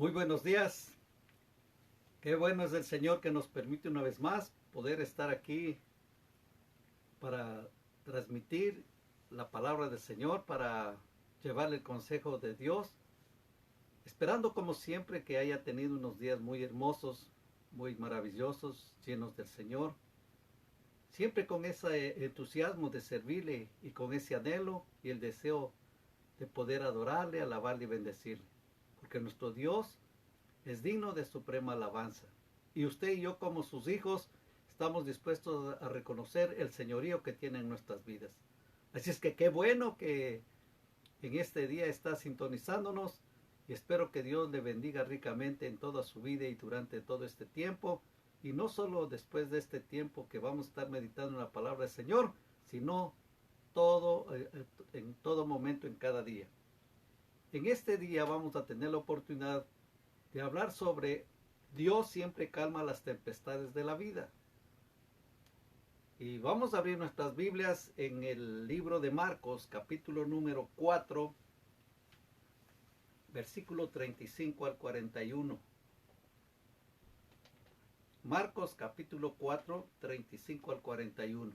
Muy buenos días. Qué bueno es el Señor que nos permite una vez más poder estar aquí para transmitir la palabra del Señor, para llevarle el consejo de Dios, esperando como siempre que haya tenido unos días muy hermosos, muy maravillosos, llenos del Señor, siempre con ese entusiasmo de servirle y con ese anhelo y el deseo de poder adorarle, alabarle y bendecirle, porque nuestro Dios es digno de suprema alabanza. Y usted y yo como sus hijos estamos dispuestos a reconocer el señorío que tiene en nuestras vidas. Así es que qué bueno que en este día está sintonizándonos y espero que Dios le bendiga ricamente en toda su vida y durante todo este tiempo. Y no solo después de este tiempo que vamos a estar meditando en la palabra del Señor, sino en todo momento, en cada día. En este día vamos a tener la oportunidad de hablar sobre Dios siempre calma las tempestades de la vida. Y vamos a abrir nuestras Biblias en el libro de Marcos, capítulo número 4, versículo 35 al 41. Marcos, capítulo 4, 35 al 41.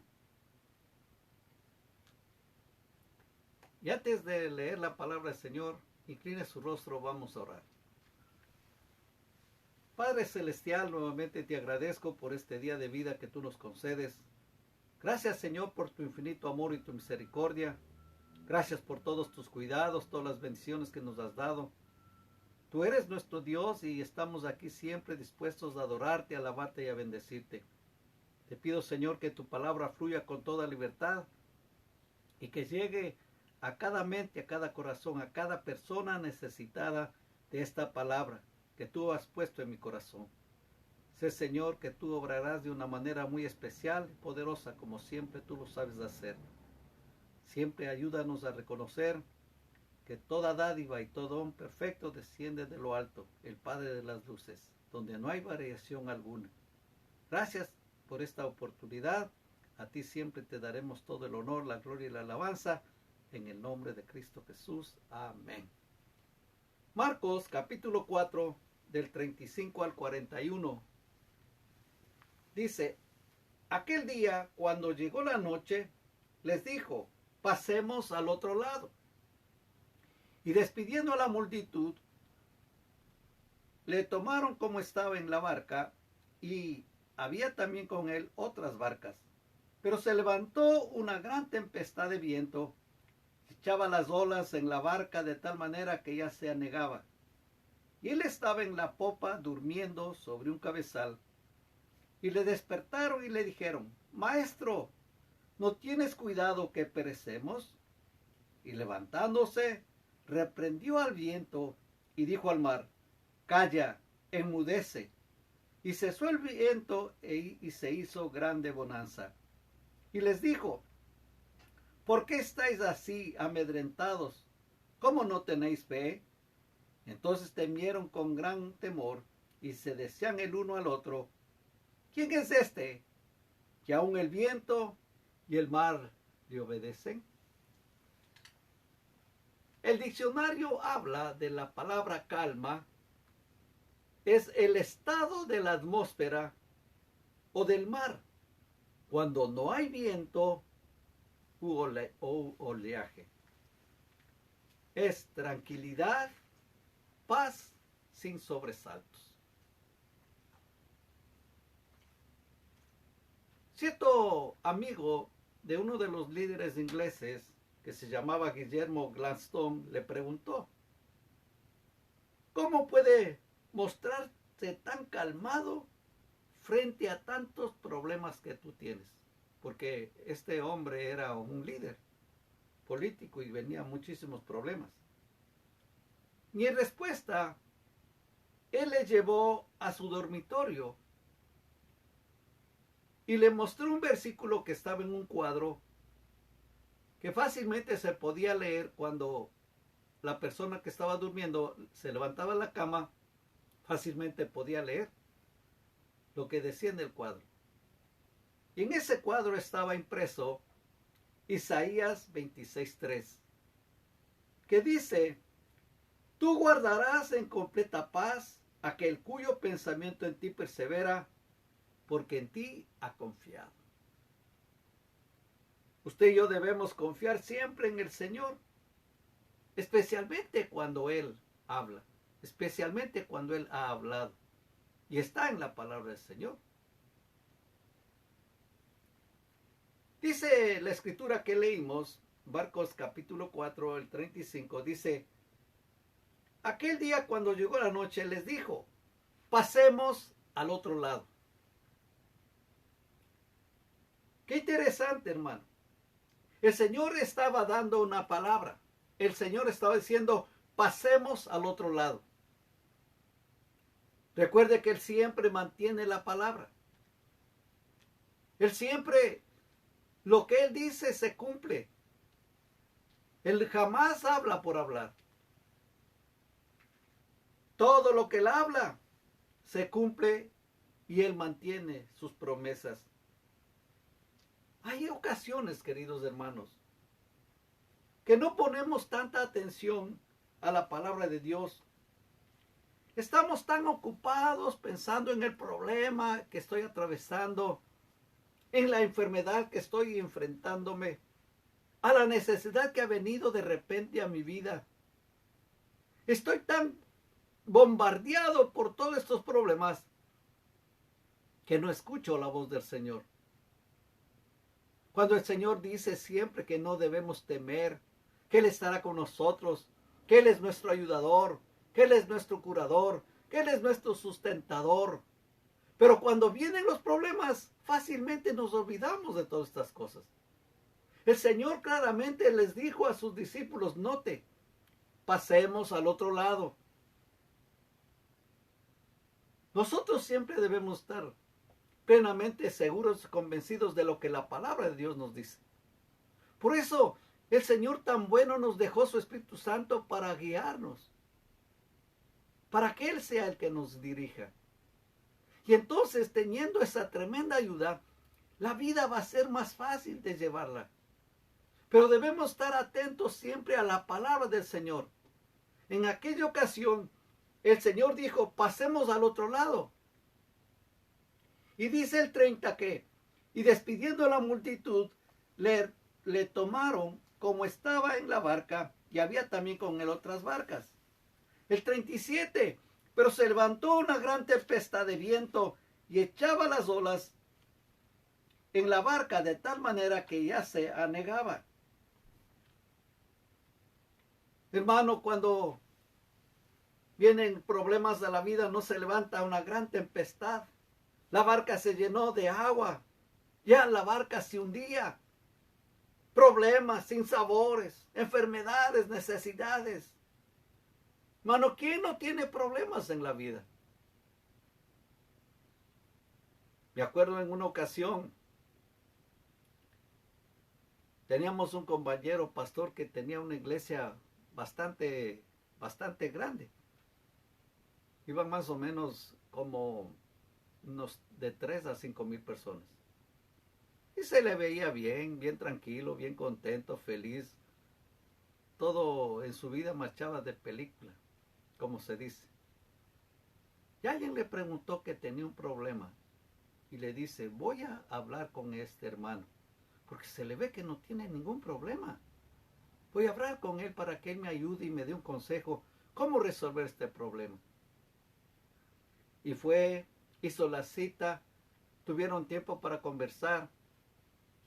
Y antes de leer la palabra del Señor, incline su rostro, vamos a orar. Padre Celestial, nuevamente te agradezco por este día de vida que tú nos concedes. Gracias, Señor, por tu infinito amor y tu misericordia. Gracias por todos tus cuidados, todas las bendiciones que nos has dado. Tú eres nuestro Dios y estamos aquí siempre dispuestos a adorarte, a alabarte y a bendecirte. Te pido, Señor, que tu palabra fluya con toda libertad y que llegue a cada mente, a cada corazón, a cada persona necesitada de esta palabra que tú has puesto en mi corazón. Sé, Señor, que tú obrarás de una manera muy especial y poderosa, como siempre tú lo sabes hacer. Siempre ayúdanos a reconocer que toda dádiva y todo don perfecto desciende de lo alto, el Padre de las luces, donde no hay variación alguna. Gracias por esta oportunidad. A ti siempre te daremos todo el honor, la gloria y la alabanza, en el nombre de Cristo Jesús. Amén. Marcos capítulo 4, del 35 al 41. Dice, aquel día, cuando llegó la noche, les dijo, pasemos al otro lado. Y despidiendo a la multitud, le tomaron como estaba en la barca, y había también con él otras barcas. Pero se levantó una gran tempestad de viento, echaba las olas en la barca de tal manera que ya se anegaba. Y él estaba en la popa durmiendo sobre un cabezal. Y le despertaron y le dijeron, Maestro, ¿no tienes cuidado que perecemos? Y levantándose, reprendió al viento y dijo al mar, Calla, enmudece. Y cesó el viento y se hizo grande bonanza. Y les dijo, ¿por qué estáis así amedrentados? ¿Cómo no tenéis fe? Entonces temieron con gran temor y se decían el uno al otro, ¿quién es este que aun el viento y el mar le obedecen? El diccionario habla de la palabra calma, es el estado de la atmósfera o del mar cuando no hay viento u oleaje. Es tranquilidad, paz sin sobresaltos. Cierto amigo de uno de los líderes ingleses, que se llamaba Guillermo Gladstone, le preguntó, ¿cómo puede mostrarse tan calmado frente a tantos problemas que tú tienes? Porque este hombre era un líder político y venía muchísimos problemas. Y en respuesta, él le llevó a su dormitorio y le mostró un versículo que estaba en un cuadro que fácilmente se podía leer cuando la persona que estaba durmiendo se levantaba en la cama, fácilmente podía leer lo que decía en el cuadro. Y en ese cuadro estaba impreso Isaías 26:3, que dice, Tú guardarás en completa paz aquel cuyo pensamiento en ti persevera, porque en ti ha confiado. Usted y yo debemos confiar siempre en el Señor, especialmente cuando Él habla, especialmente cuando Él ha hablado y está en la palabra del Señor. Dice la escritura que leímos, Marcos capítulo 4, el 35, dice: aquel día cuando llegó la noche les dijo, pasemos al otro lado. Qué interesante, hermano. El Señor estaba dando una palabra. El Señor estaba diciendo, pasemos al otro lado. Recuerde que Él siempre mantiene la palabra. Él siempre, lo que Él dice se cumple. Él jamás habla por hablar. Todo lo que Él habla se cumple y Él mantiene sus promesas. Hay ocasiones, queridos hermanos, que no ponemos tanta atención a la palabra de Dios. Estamos tan ocupados pensando en el problema que estoy atravesando, en la enfermedad que estoy enfrentándome, a la necesidad que ha venido de repente a mi vida. Estoy tan bombardeado por todos estos problemas que no escucho la voz del Señor. Cuando el Señor dice siempre que no debemos temer, que Él estará con nosotros, que Él es nuestro ayudador, que Él es nuestro curador, que Él es nuestro sustentador. Pero cuando vienen los problemas, fácilmente nos olvidamos de todas estas cosas. El Señor claramente les dijo a sus discípulos, note, pasemos al otro lado. Nosotros siempre debemos estar plenamente seguros, convencidos de lo que la palabra de Dios nos dice. Por eso el Señor tan bueno nos dejó su Espíritu Santo para guiarnos, para que Él sea el que nos dirija. Y entonces, teniendo esa tremenda ayuda, la vida va a ser más fácil de llevarla. Pero debemos estar atentos siempre a la palabra del Señor. En aquella ocasión, el Señor dijo, pasemos al otro lado. Y dice el 30 que, y despidiendo a la multitud, le tomaron como estaba en la barca, y había también con él otras barcas. El 37, pero se levantó una gran tempestad de viento, y echaba las olas en la barca de tal manera que ya se anegaba. Hermano, cuando vienen problemas de la vida, no se levanta una gran tempestad. La barca se llenó de agua. Ya la barca se hundía. Problemas, sinsabores, enfermedades, necesidades. Hermano, ¿quién no tiene problemas en la vida? Me acuerdo en una ocasión, teníamos un compañero pastor que tenía una iglesia bastante grande. Iban más o menos como unos de 3 a 5 mil personas. Y se le veía bien, bien tranquilo, bien contento, feliz. Todo en su vida marchaba de película, como se dice. Y alguien le preguntó que tenía un problema. Y le dice, voy a hablar con este hermano, porque se le ve que no tiene ningún problema. Voy a hablar con él para que él me ayude y me dé un consejo cómo resolver este problema. Y fue, hizo la cita, tuvieron tiempo para conversar.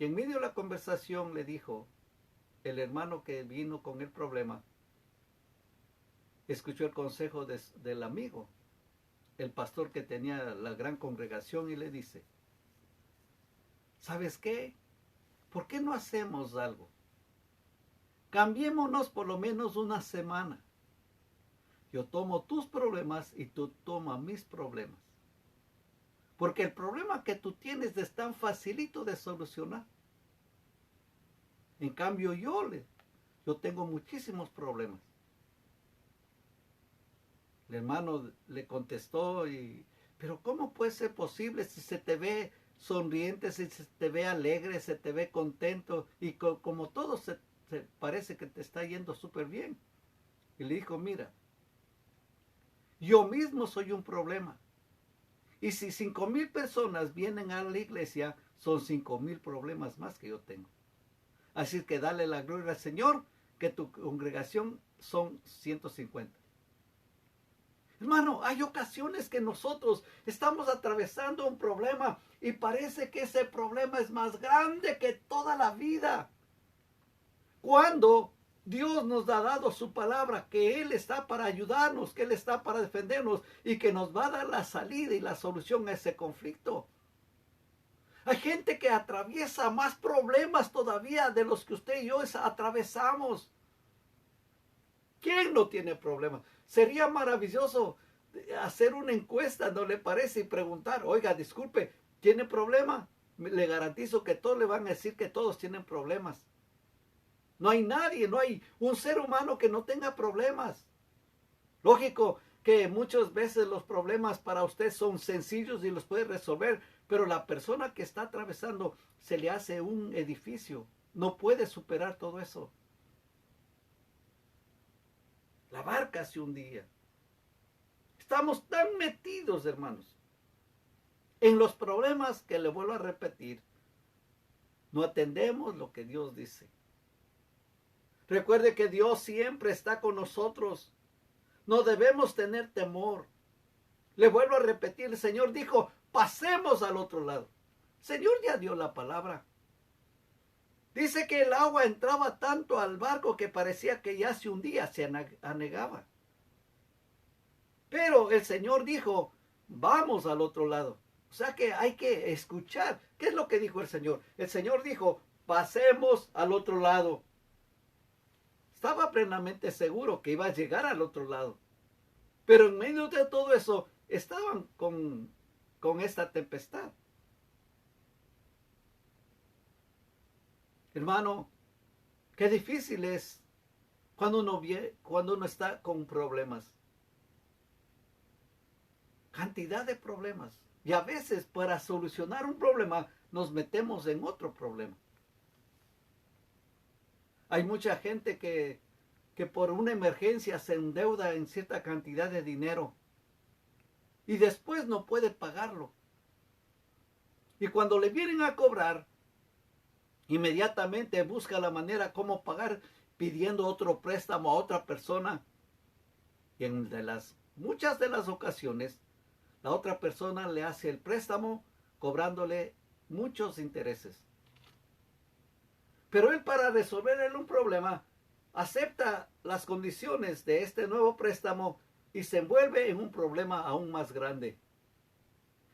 Y en medio de la conversación le dijo, el hermano que vino con el problema, escuchó el consejo del amigo, el pastor que tenía la gran congregación, y le dice, ¿sabes qué? ¿Por qué no hacemos algo? Cambiémonos por lo menos una semana. Yo tomo tus problemas y tú tomas mis problemas. Porque el problema que tú tienes es tan facilito de solucionar. En cambio yo tengo muchísimos problemas. El hermano le contestó, pero ¿cómo puede ser posible si se te ve sonriente, si se te ve alegre, se te ve contento y como todo se parece que te está yendo súper bien? Y le dijo, mira, Yo mismo soy un problema. Y si 5,000 personas vienen a la iglesia, son 5,000 problemas más que yo tengo. Así que dale la gloria al Señor, que tu congregación son 150. Hermano, hay ocasiones que nosotros estamos atravesando un problema y parece que ese problema es más grande que toda la vida. Cuando Dios nos ha dado su palabra, que Él está para ayudarnos, que Él está para defendernos y que nos va a dar la salida y la solución a ese conflicto. Hay gente que atraviesa más problemas todavía de los que usted y yo atravesamos. ¿Quién no tiene problemas? Sería maravilloso hacer una encuesta, ¿no le parece? Y preguntar, oiga, disculpe, ¿tiene problema? Le garantizo que todos le van a decir que todos tienen problemas. No hay nadie, no hay un ser humano que no tenga problemas. Lógico que muchas veces los problemas para usted son sencillos y los puede resolver, pero la persona que está atravesando se le hace un edificio. No puede superar todo eso. La barca se hundía. Estamos tan metidos, hermanos, en los problemas que le vuelvo a repetir. No atendemos lo que Dios dice. Recuerde que Dios siempre está con nosotros. No debemos tener temor. Le vuelvo a repetir, el Señor dijo, pasemos al otro lado. El Señor ya dio la palabra. Dice que el agua entraba tanto al barco que parecía que ya se hundía, se anegaba. Pero el Señor dijo, vamos al otro lado. O sea que hay que escuchar. ¿Qué es lo que dijo el Señor? El Señor dijo, pasemos al otro lado. Estaba plenamente seguro que iba a llegar al otro lado. Pero en medio de todo eso, estaban con esta tempestad. Hermano, qué difícil es cuando uno está con problemas. Cantidad de problemas. Y a veces para solucionar un problema nos metemos en otro problema. Hay mucha gente que por una emergencia se endeuda en cierta cantidad de dinero y después no puede pagarlo. Y cuando le vienen a cobrar, inmediatamente busca la manera cómo pagar pidiendo otro préstamo a otra persona. Y en muchas de las ocasiones, la otra persona le hace el préstamo cobrándole muchos intereses. Pero él, para resolver un problema, acepta las condiciones de este nuevo préstamo y se envuelve en un problema aún más grande.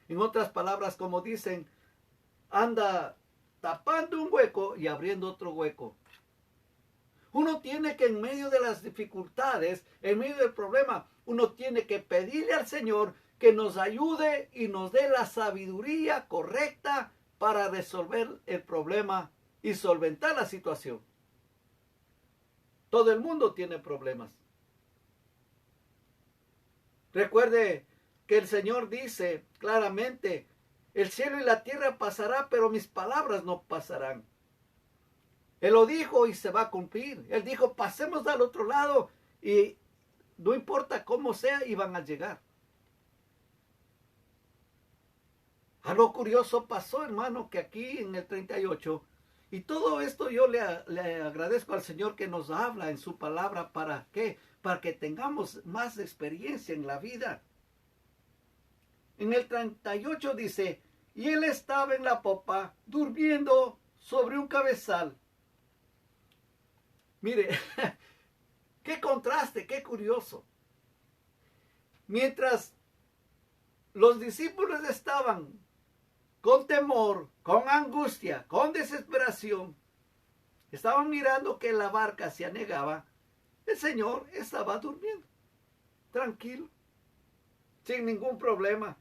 En otras palabras, como dicen, anda tapando un hueco y abriendo otro hueco. Uno tiene que, en medio de las dificultades, en medio del problema, uno tiene que pedirle al Señor que nos ayude y nos dé la sabiduría correcta para resolver el problema y solventar la situación. Todo el mundo tiene problemas. Recuerde que el Señor dice claramente, el cielo y la tierra pasará, pero mis palabras no pasarán. Él lo dijo y se va a cumplir. Él dijo, pasemos al otro lado y no importa cómo sea, iban a llegar. Algo curioso pasó, hermano, que aquí en el 38, y todo esto yo le agradezco al Señor que nos habla en su palabra. ¿Para qué? Para que tengamos más experiencia en la vida. En el 38 dice, y él estaba en la popa, durmiendo sobre un cabezal. Mire, qué contraste, qué curioso. Mientras los discípulos estaban con temor, con angustia, con desesperación, estaban mirando que la barca se anegaba, el Señor estaba durmiendo, tranquilo, sin ningún problema.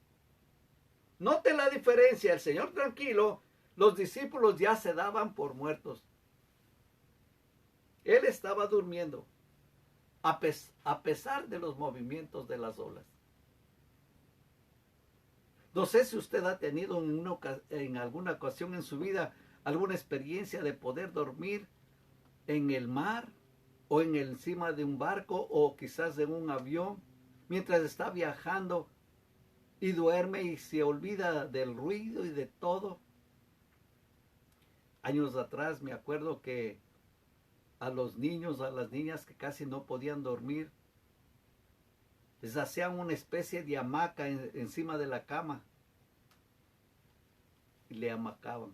Note la diferencia, el Señor tranquilo, los discípulos ya se daban por muertos. Él estaba durmiendo, a pesar de los movimientos de las olas. No sé si usted ha tenido en alguna ocasión en su vida alguna experiencia de poder dormir en el mar o encima de un barco o quizás de un avión mientras está viajando y duerme y se olvida del ruido y de todo. Años atrás me acuerdo que a los niños, a las niñas que casi no podían dormir, les hacían una especie de hamaca encima de la cama y le hamacaban.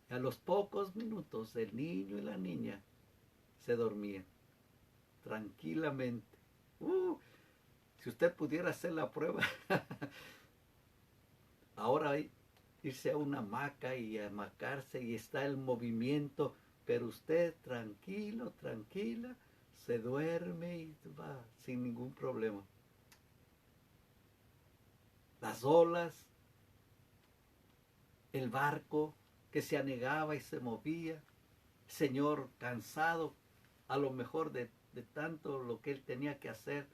Y a los pocos minutos el niño y la niña se dormían tranquilamente. Si usted pudiera hacer la prueba, ahora irse a una hamaca y hamacarse y está el movimiento, pero usted tranquilo, tranquila, se duerme y va sin ningún problema. Las olas, el barco que se anegaba y se movía, Señor cansado a lo mejor de tanto lo que él tenía que hacer,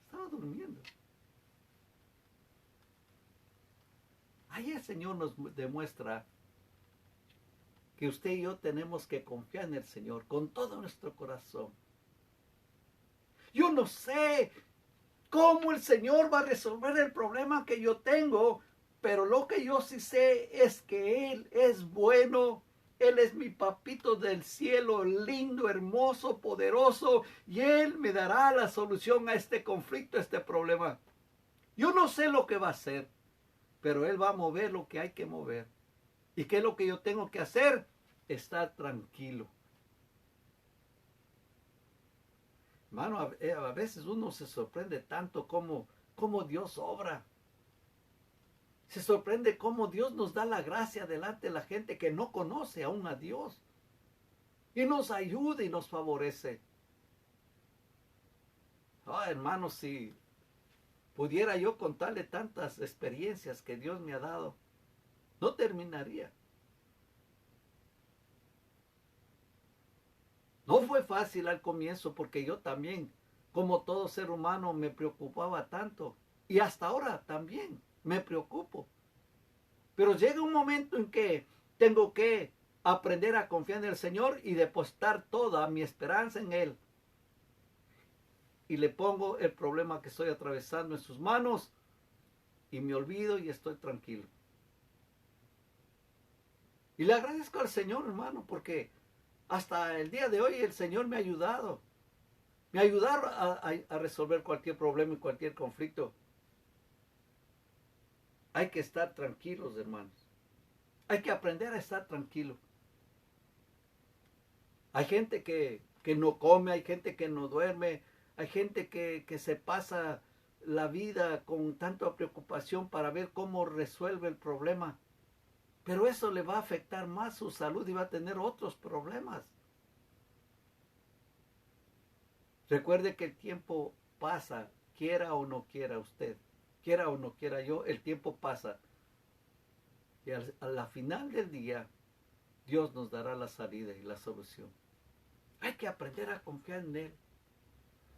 estaba durmiendo. Ahí el Señor nos demuestra que usted y yo tenemos que confiar en el Señor con todo nuestro corazón. Yo no sé cómo el Señor va a resolver el problema que yo tengo, pero lo que yo sí sé es que Él es bueno. Él es mi papito del cielo, lindo, hermoso, poderoso, y Él me dará la solución a este conflicto, a este problema. Yo no sé lo que va a hacer, pero Él va a mover lo que hay que mover. ¿Y qué es lo que yo tengo que hacer? Estar tranquilo. Hermano, a veces uno se sorprende tanto cómo Dios obra. Se sorprende cómo Dios nos da la gracia delante de la gente que no conoce aún a Dios. Y nos ayuda y nos favorece. Hermano, si pudiera yo contarle tantas experiencias que Dios me ha dado, no terminaría. No fue fácil al comienzo porque yo también, como todo ser humano, me preocupaba tanto. Y hasta ahora también me preocupo. Pero llega un momento en que tengo que aprender a confiar en el Señor y depositar toda mi esperanza en Él. Y le pongo el problema que estoy atravesando en sus manos y me olvido y estoy tranquilo. Y le agradezco al Señor, hermano, porque hasta el día de hoy el Señor me ha ayudado. Me ha ayudado a resolver cualquier problema y cualquier conflicto. Hay que estar tranquilos, hermanos. Hay que aprender a estar tranquilo. Hay gente que no come, hay gente que no duerme, hay gente que se pasa la vida con tanta preocupación para ver cómo resuelve el problema. Pero eso le va a afectar más su salud y va a tener otros problemas. Recuerde que el tiempo pasa, quiera o no quiera usted, quiera o no quiera yo, el tiempo pasa. Y a la final del día, Dios nos dará la salida y la solución. Hay que aprender a confiar en Él.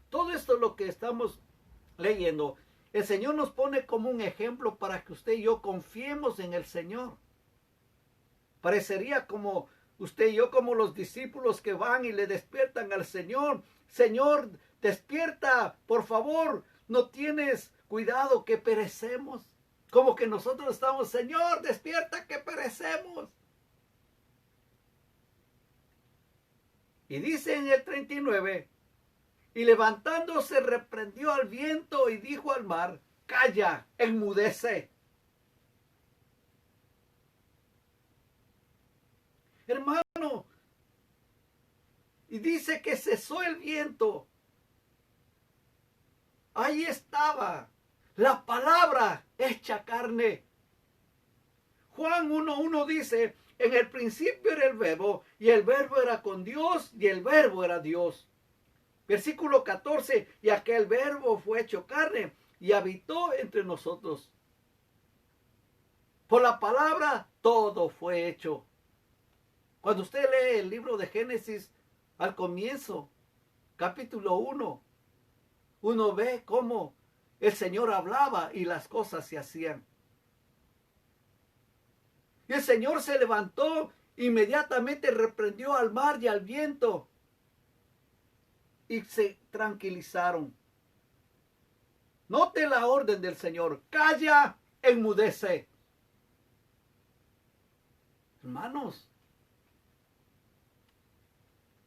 Todo esto lo que estamos leyendo, el Señor nos pone como un ejemplo para que usted y yo confiemos en el Señor. Parecería como usted y yo, como los discípulos que van y le despiertan al Señor. Señor, despierta, por favor, no tienes cuidado que perecemos. Como que nosotros estamos, Señor, despierta que perecemos. Y dice en el 39, y levantándose reprendió al viento y dijo al mar, calla, enmudece. Hermano, y dice que cesó el viento. Ahí estaba la palabra hecha carne. Juan 1:1 dice, en el principio era el verbo, y el verbo era con Dios, y el verbo era Dios. Versículo 14, y aquel verbo fue hecho carne, y habitó entre nosotros. Por la palabra todo fue hecho. Cuando usted lee el libro de Génesis, al comienzo, capítulo 1, uno ve cómo el Señor hablaba y las cosas se hacían. Y el Señor se levantó, inmediatamente reprendió al mar y al viento. y se tranquilizaron. Note la orden del Señor: calla, enmudece. Hermanos,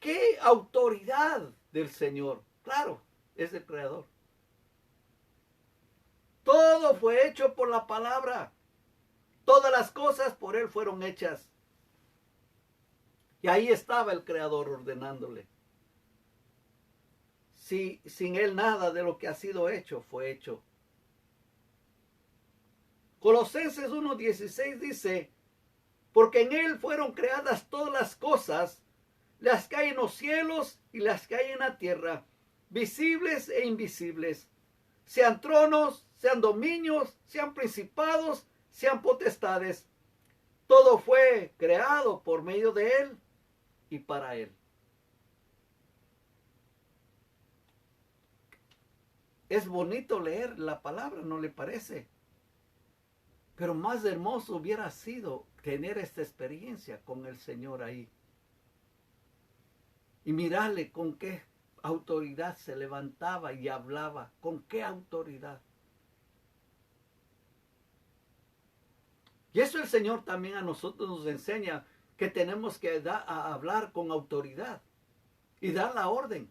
qué autoridad del Señor. Claro, es el Creador. Todo fue hecho por la palabra. Todas las cosas por Él fueron hechas. Y ahí estaba el Creador ordenándole. Si, sin Él nada de lo que ha sido hecho fue hecho. Colosenses 1:16 dice: porque en Él fueron creadas todas las cosas, las que hay en los cielos y las que hay en la tierra, visibles e invisibles, sean tronos, sean dominios, sean principados, sean potestades. Todo fue creado por medio de Él y para Él. Es bonito leer la palabra, ¿no le parece? Pero más hermoso hubiera sido tener esta experiencia con el Señor ahí. Y mirarle con qué autoridad se levantaba y hablaba. Con qué autoridad. Y eso el Señor también a nosotros nos enseña, que tenemos que hablar con autoridad y dar la orden.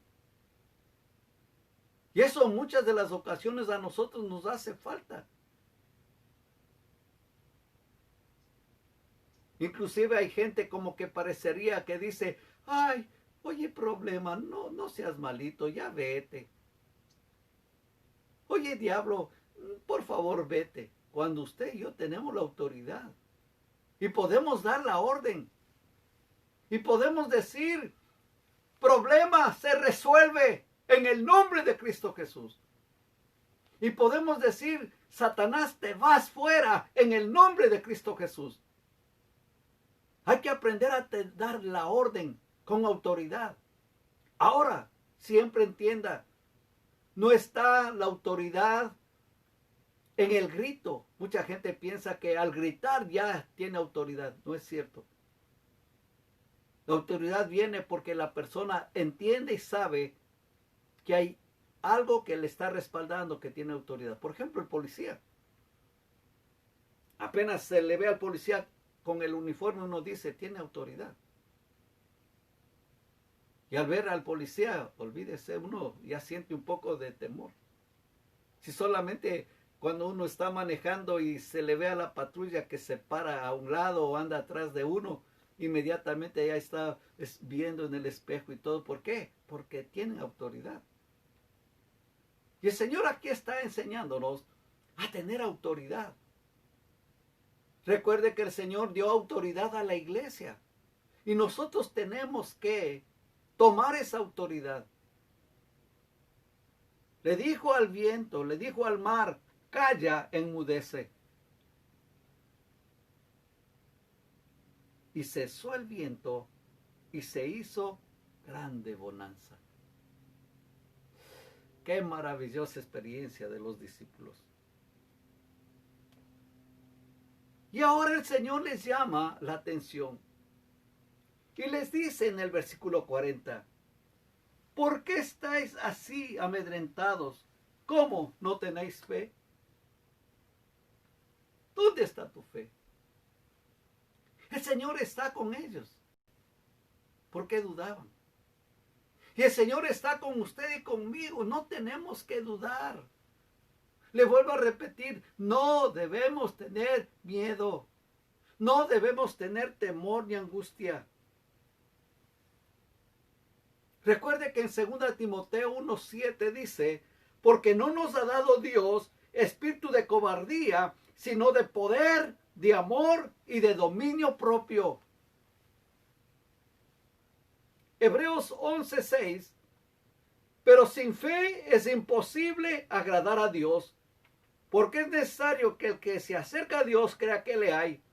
Y eso en muchas de las ocasiones a nosotros nos hace falta. Inclusive hay gente como que parecería que dice: ay, oye, problema, no seas malito, ya vete. Oye, diablo, por favor, vete. Cuando usted y yo tenemos la autoridad y podemos dar la orden y podemos decir: problema se resuelve en el nombre de Cristo Jesús. Y podemos decir: Satanás, te vas fuera en el nombre de Cristo Jesús. Hay que aprender a dar la orden con autoridad. Ahora, siempre entienda, no está la autoridad en el grito. Mucha gente piensa que al gritar ya tiene autoridad. No es cierto. La autoridad viene porque la persona entiende y sabe que hay algo que le está respaldando, que tiene autoridad. Por ejemplo, el policía. Apenas se le ve al policía con el uniforme, uno dice: tiene autoridad. Y al ver al policía, olvídese, uno ya siente un poco de temor. Si solamente cuando uno está manejando y se le ve a la patrulla que se para a un lado o anda atrás de uno, inmediatamente ya está viendo en el espejo y todo. ¿Por qué? Porque tienen autoridad. Y el Señor aquí está enseñándonos a tener autoridad. Recuerde que el Señor dio autoridad a la iglesia. Y nosotros tenemos que tomar esa autoridad. Le dijo al viento, le dijo al mar: calla, enmudece. Y cesó el viento y se hizo grande bonanza. Qué maravillosa experiencia de los discípulos. Y ahora el Señor les llama la atención. Y les dice en el versículo 40: ¿por qué estáis así amedrentados? ¿Cómo no tenéis fe? ¿Dónde está tu fe? El Señor está con ellos. ¿Por qué dudaban? Y el Señor está con usted y conmigo. No tenemos que dudar. Le vuelvo a repetir: no debemos tener miedo. No debemos tener temor ni angustia. Recuerde que en 2 Timoteo 1:7 dice: porque no nos ha dado Dios espíritu de cobardía, sino de poder, de amor y de dominio propio. Hebreos 11:6: pero sin fe es imposible agradar a Dios, porque es necesario que el que se acerca a Dios crea que le hay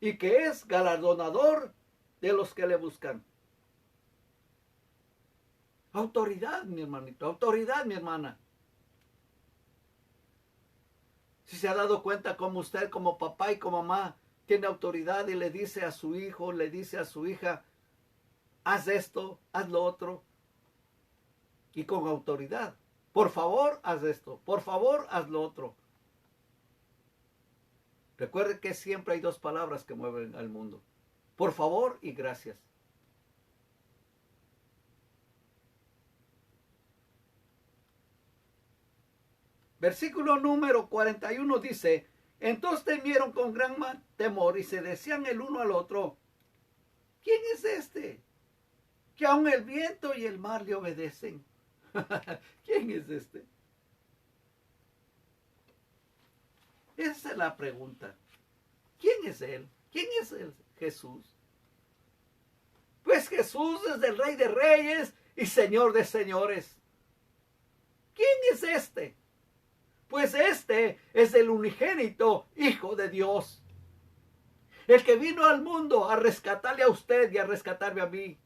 y que es galardonador de los que le buscan. Autoridad, mi hermanito, autoridad, mi hermana. Si se ha dado cuenta cómo usted, como papá y como mamá, tiene autoridad y le dice a su hijo, le dice a su hija: haz esto, haz lo otro. y con autoridad. Por favor, haz esto. Por favor, haz lo otro. Recuerde que siempre hay dos palabras que mueven al mundo. Por favor y gracias. Versículo número 41 dice, entonces temieron con gran temor y se decían el uno al otro, ¿quién es este? Que aun el viento y el mar le obedecen. ¿Quién es este? Esa es la pregunta. ¿Quién es él? ¿Quién es él? Jesús. Pues Jesús es el Rey de Reyes y Señor de Señores. ¿Quién es este? Pues este es el unigénito Hijo de Dios. El que vino al mundo a rescatarle a usted y a rescatarme a mí.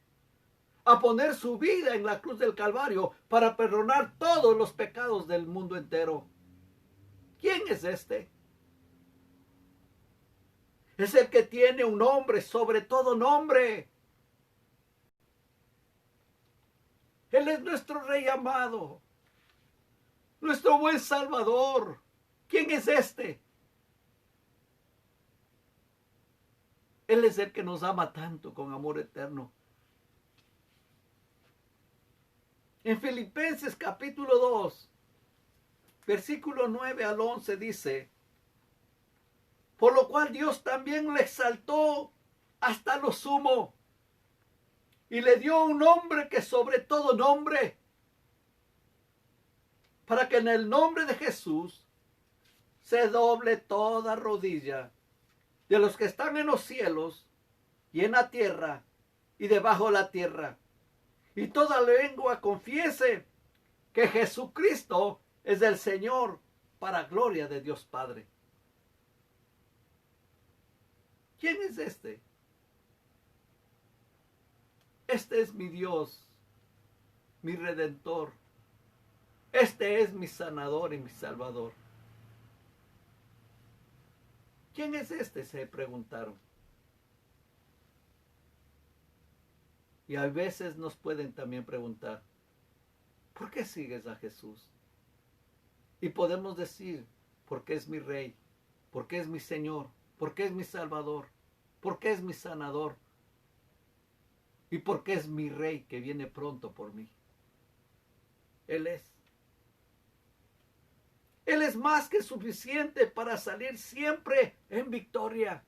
A poner su vida en la cruz del Calvario para perdonar todos los pecados del mundo entero. ¿Quién es este? Es el que tiene un nombre sobre todo nombre. Él es nuestro Rey amado, nuestro buen Salvador. ¿Quién es este? Él es el que nos ama tanto con amor eterno. En Filipenses capítulo 2, versículo 9 al 11 dice, por lo cual Dios también le exaltó hasta lo sumo y le dio un nombre que sobre todo nombre, para que en el nombre de Jesús se doble toda rodilla de los que están en los cielos y en la tierra y debajo de la tierra, y toda lengua confiese que Jesucristo es el Señor, para gloria de Dios Padre. ¿Quién es este? Este es mi Dios, mi Redentor. Este es mi sanador y mi salvador. ¿Quién es este? Se preguntaron. Y a veces nos pueden también preguntar, ¿por qué sigues a Jesús? Y podemos decir, porque es mi Rey, porque es mi Señor, porque es mi Salvador, porque es mi sanador y porque es mi Rey que viene pronto por mí. Él es. Él es más que suficiente para salir siempre en victoria.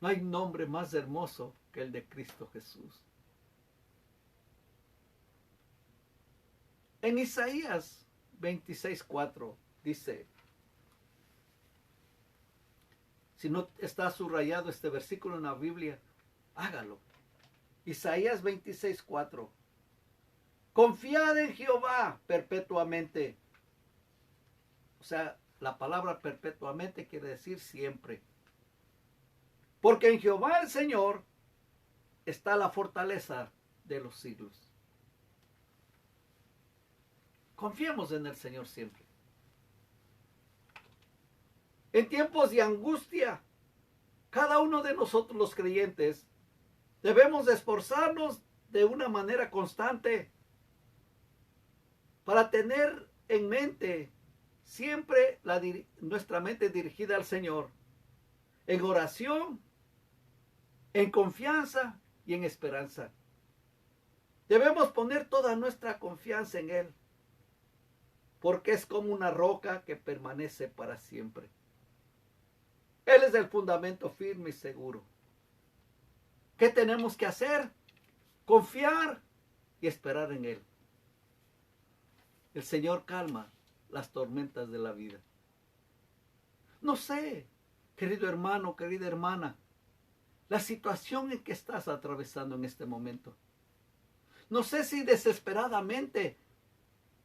No hay nombre más hermoso que el de Cristo Jesús. En Isaías 26:4 dice, si no está subrayado este versículo en la Biblia, hágalo. Isaías 26:4. Confiad en Jehová perpetuamente. O sea, la palabra perpetuamente quiere decir siempre. Porque en Jehová el Señor está la fortaleza de los siglos. Confiemos en el Señor siempre. En tiempos de angustia, cada uno de nosotros los creyentes debemos esforzarnos de una manera constante para tener en mente siempre nuestra mente dirigida al Señor, en oración, en confianza y en esperanza. Debemos poner toda nuestra confianza en Él, porque es como una roca que permanece para siempre. Él es el fundamento firme y seguro. ¿Qué tenemos que hacer? Confiar y esperar en Él. El Señor calma las tormentas de la vida. No sé, querido hermano, querida hermana, la situación en que estás atravesando en este momento. No sé si desesperadamente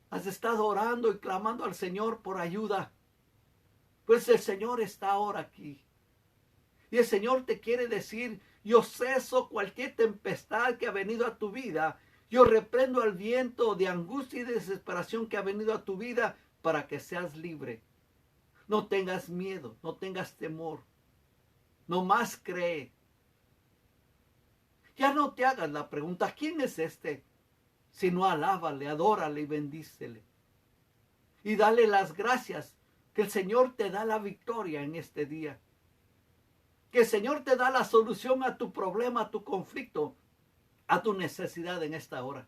has estado orando y clamando al Señor por ayuda. Pues el Señor está ahora aquí. Y el Señor te quiere decir, yo ceso cualquier tempestad que ha venido a tu vida. Yo reprendo al viento de angustia y desesperación que ha venido a tu vida para que seas libre. No tengas miedo, no tengas temor. No más cree. Ya no te hagas la pregunta, ¿quién es este? Sino alábale, adórale y bendícele. Y dale las gracias, que el Señor te da la victoria en este día. Que el Señor te da la solución a tu problema, a tu conflicto, a tu necesidad en esta hora.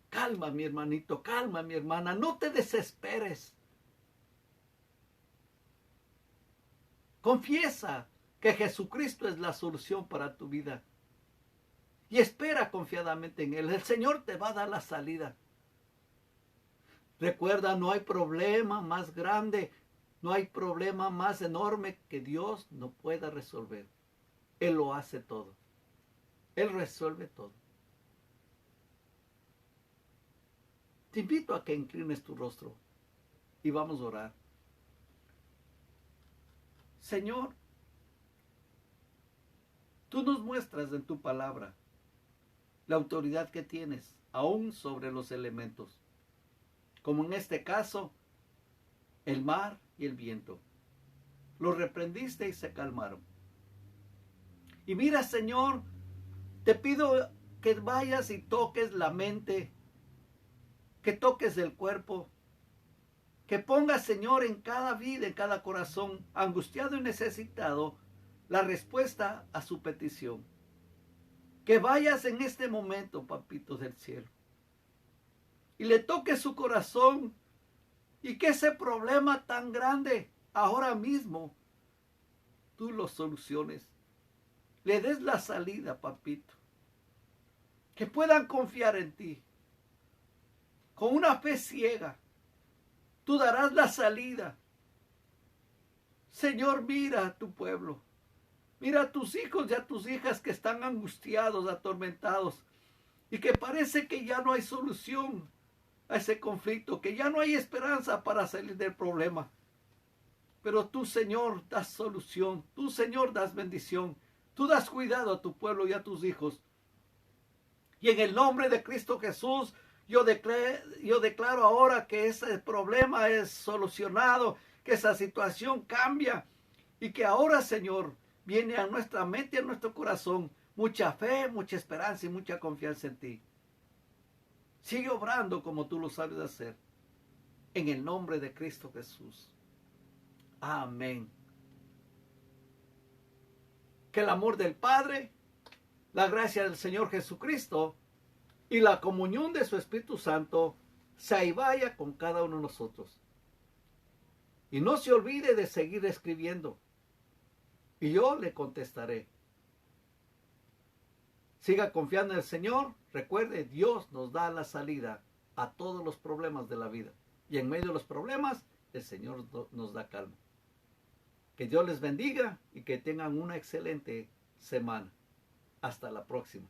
Calma, mi hermanito, calma, mi hermana, no te desesperes. Confiesa que Jesucristo es la solución para tu vida. Y espera confiadamente en Él. El Señor te va a dar la salida. Recuerda, no hay problema más grande, no hay problema más enorme que Dios no pueda resolver. Él lo hace todo. Él resuelve todo. Te invito a que inclines tu rostro y vamos a orar. Señor, tú nos muestras en tu palabra la autoridad que tienes aún sobre los elementos, como en este caso el mar y el viento. Los reprendiste y se calmaron. Y mira, Señor, te pido que vayas y toques la mente, que toques el cuerpo, que pongas, Señor, en cada vida, en cada corazón angustiado y necesitado, la respuesta a su petición. Que vayas en este momento, papito del cielo, y le toques su corazón, y que ese problema tan grande ahora mismo tú lo soluciones. Le des la salida, papito. Que puedan confiar en ti. Con una fe ciega, tú darás la salida. Señor, mira a tu pueblo. Mira a tus hijos y a tus hijas que están angustiados, atormentados, y que parece que ya no hay solución a ese conflicto, que ya no hay esperanza para salir del problema. Pero tú, Señor, das solución. Tú, Señor, das bendición. Tú das cuidado a tu pueblo y a tus hijos. Y en el nombre de Cristo Jesús, yo declaro ahora que ese problema es solucionado, que esa situación cambia y que ahora, Señor, viene a nuestra mente y a nuestro corazón mucha fe, mucha esperanza y mucha confianza en ti. Sigue obrando como tú lo sabes hacer. En el nombre de Cristo Jesús. Amén. Que el amor del Padre, la gracia del Señor Jesucristo y la comunión de su Espíritu Santo se y vaya con cada uno de nosotros. Y no se olvide de seguir escribiendo. Y yo le contestaré. Siga confiando en el Señor. Recuerde, Dios nos da la salida a todos los problemas de la vida. Y en medio de los problemas, el Señor nos da calma. Que Dios les bendiga y que tengan una excelente semana. Hasta la próxima.